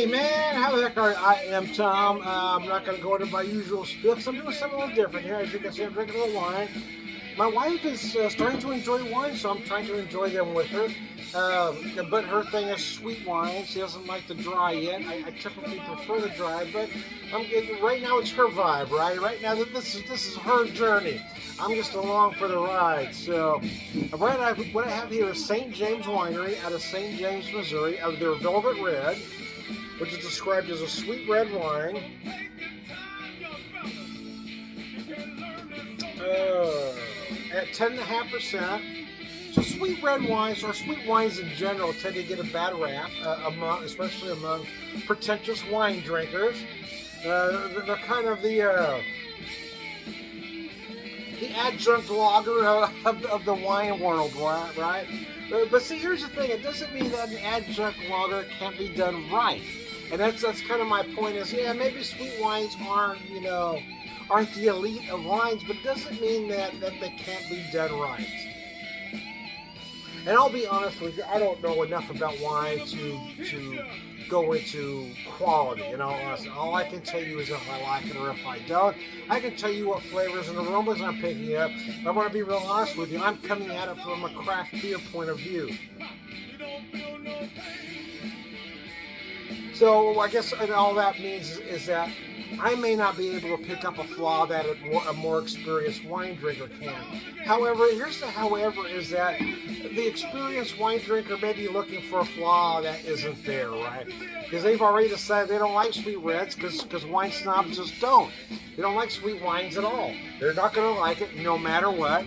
Hey man, how the heck are you? I am Tom. I'm not going to go into my usual spiel because I'm doing something a little different here. As you can see, I'm drinking a little wine. My wife is starting to enjoy wine, so I'm trying to enjoy them with her. But her thing is sweet wine. She doesn't like the dry yet. I typically prefer the dry, but right now it's her vibe, right? Right now this is her journey. I'm just along for the ride. So, what I have here is St. James Winery out of St. James, Missouri, of their Velvet Red, which is described as a sweet red wine. At 10.5%. So sweet red wines, or sweet wines in general, tend to get a bad rap, especially among pretentious wine drinkers. They're kind of the adjunct lager of the wine world, right? But see, here's the thing: it doesn't mean that an adjunct lager can't be done right, and that's kind of my point. Is yeah, maybe sweet wines aren't the elite of wines, but it doesn't mean that they can't be done right. And I'll be honest with you, I don't know enough about wine to go into quality. All I can tell you is if I like it or if I don't. I can tell you what flavors and aromas I'm picking up. I want to be real honest with you. I'm coming at it from a craft beer point of view. So I guess and all that means is that I may not be able to pick up a flaw that a more experienced wine drinker can. However, here's the however is that the experienced wine drinker may be looking for a flaw that isn't there, right? Because they've already decided they don't like sweet reds because wine snobs just don't. They don't like sweet wines at all. They're not going to like it no matter what.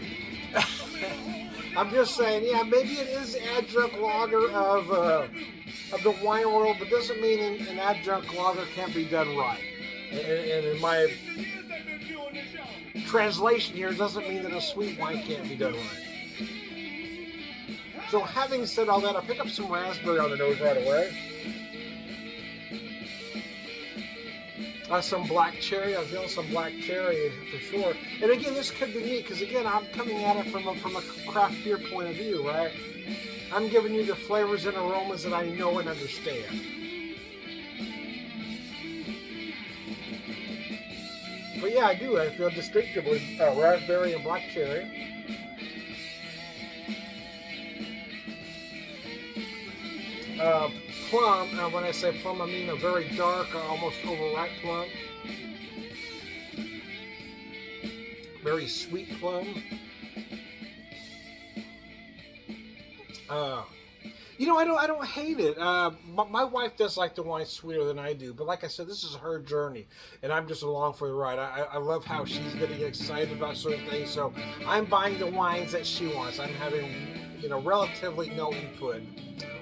I'm just saying, yeah, maybe it is adjunct lager of the wine world, but doesn't mean an adjunct lager can't be done right. And in my translation here, it doesn't mean that a sweet wine can't be done right. So having said all that, I pick up some raspberry on the nose right away. Some black cherry. I'm feeling some black cherry for sure. And again, this could be me because again, I'm coming at it from a craft beer point of view, right? I'm giving you the flavors and aromas that I know and understand. But yeah, I do. I feel distinctively raspberry and black cherry. Plum, when I say plum, I mean a very dark, almost overripe plum. Very sweet plum. I don't hate it. My wife does like the wine sweeter than I do, but like I said, this is her journey, and I'm just along for the ride. I love how she's getting excited about certain things, so I'm buying the wines that she wants. I'm having, relatively no input,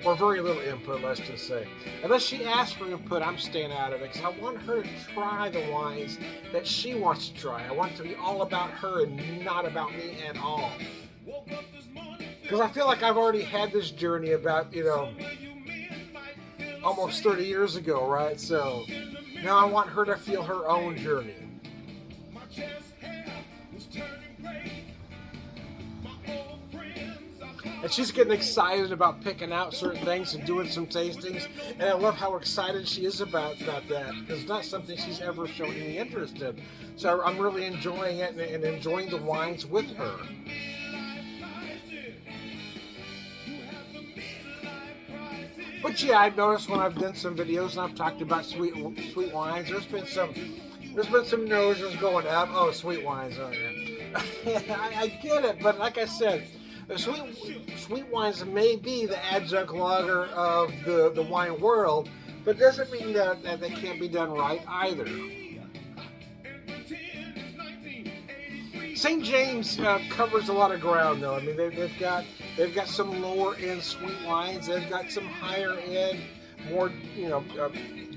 or very little input, let's just say. Unless she asks for input, I'm staying out of it, because I want her to try the wines that she wants to try. I want it to be all about her and not about me at all. Because I feel like I've already had this journey about, almost 30 years ago, right? So now I want her to feel her own journey. And she's getting excited about picking out certain things and doing some tastings. And I love how excited she is about that, because it's not something she's ever shown any interest in. So I'm really enjoying it and enjoying the wines with her. But yeah, I've noticed when I've done some videos and I've talked about sweet wines, there's been some noses going up. Oh, sweet wines. Oh, yeah. I get it, but like I said, sweet wines may be the adjunct lager of the wine world, but doesn't mean that they can't be done right either. St. James covers a lot of ground, though. I mean, they've got some lower end sweet wines. They've got some higher end, more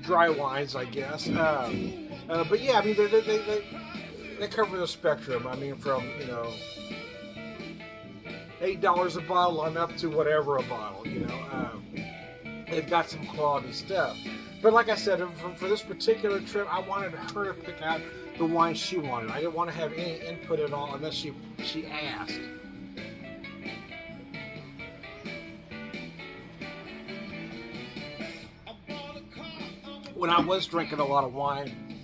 dry wines, I guess. But yeah, I mean, they cover the spectrum. I mean, from $8 a bottle on up to whatever a bottle. They've got some quality stuff. But like I said, for this particular trip, I wanted her to pick out the wine she wanted. I didn't want to have any input at all unless she asked. when I was drinking a lot of wine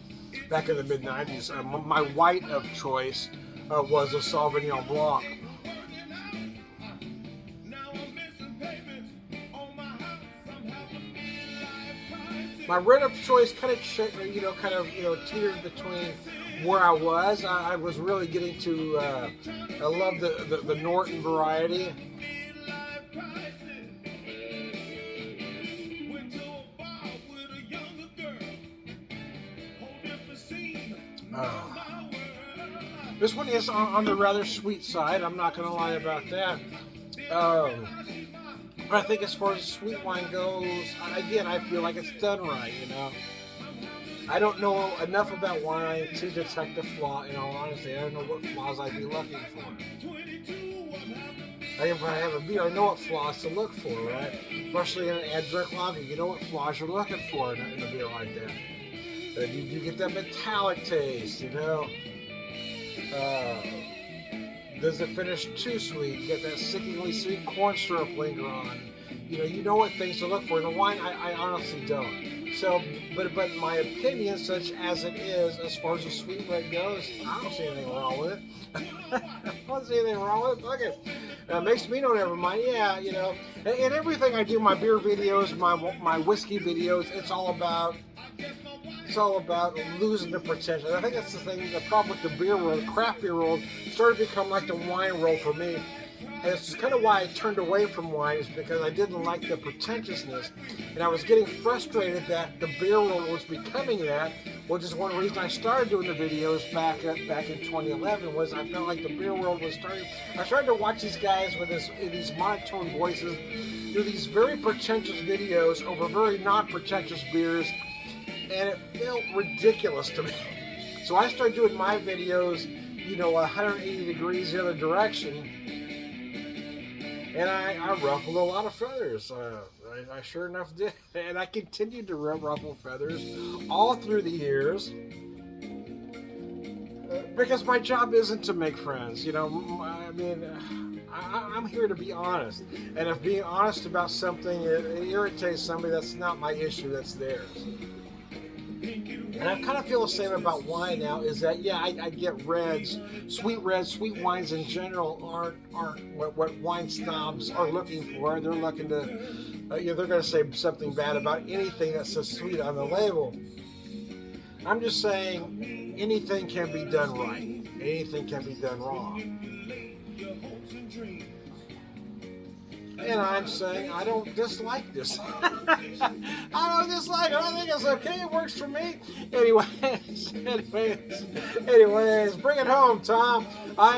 back in the mid '90s, my white of choice was a Sauvignon Blanc. My red of choice kind of, teetered between where I was. I was really getting to, I love the Norton variety. This one is on the rather sweet side. I'm not going to lie about that. But I think as far as sweet wine goes, again, I feel like it's done right, you know. I don't know enough about wine to detect a flaw, in all honesty. I don't know what flaws I'd be looking for. If I have a beer, I know what flaws to look for, right? Especially in an ad-drink lager, you know what flaws you're looking for in a beer like that. You get that metallic taste, you know. Does it finish too sweet? You get that sickeningly sweet corn syrup linger on. You know what things to look for. In a wine, I honestly don't. So, but in my opinion, such as it is, as far as the sweet red goes, I don't see anything wrong with it. I don't see anything wrong with it. Fuck it. It makes me no never mind. Yeah, and everything I do, my beer videos, my whiskey videos, it's all about losing the pretension. I think that's the problem with the beer world, the craft beer world, started to become like the wine world for me. And it's kind of why I turned away from wine, is because I didn't like the pretentiousness. And I was getting frustrated that the beer world was becoming that, which is one reason I started doing the videos back in 2011, was I felt like the beer world was starting. I started to watch these guys with these monotone voices do these very pretentious videos over very non-pretentious beers, and it felt ridiculous to me. So I started doing my videos, 180 degrees the other direction, and I ruffled a lot of feathers. I sure enough did, and I continued to ruffle feathers all through the years, because my job isn't to make friends. I'm here to be honest, and if being honest about something it irritates somebody, that's not my issue, that's theirs. And I kind of feel the same about wine now, is that, yeah, I get reds, sweet wines in general aren't what wine snobs are looking for. They're looking to, they're going to say something bad about anything that says sweet on the label. I'm just saying, anything can be done right. Anything can be done wrong. And I'm saying I don't dislike this. I don't dislike it. I think it's okay. It works for me. Anyways, bring it home, Tom. I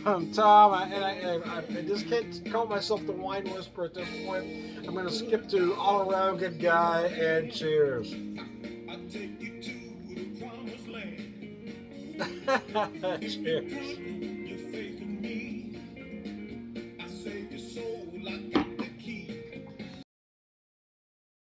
am Tom, and I just can't call myself the wine whisperer at this point. I'm going to skip to all around good guy and cheers. Cheers.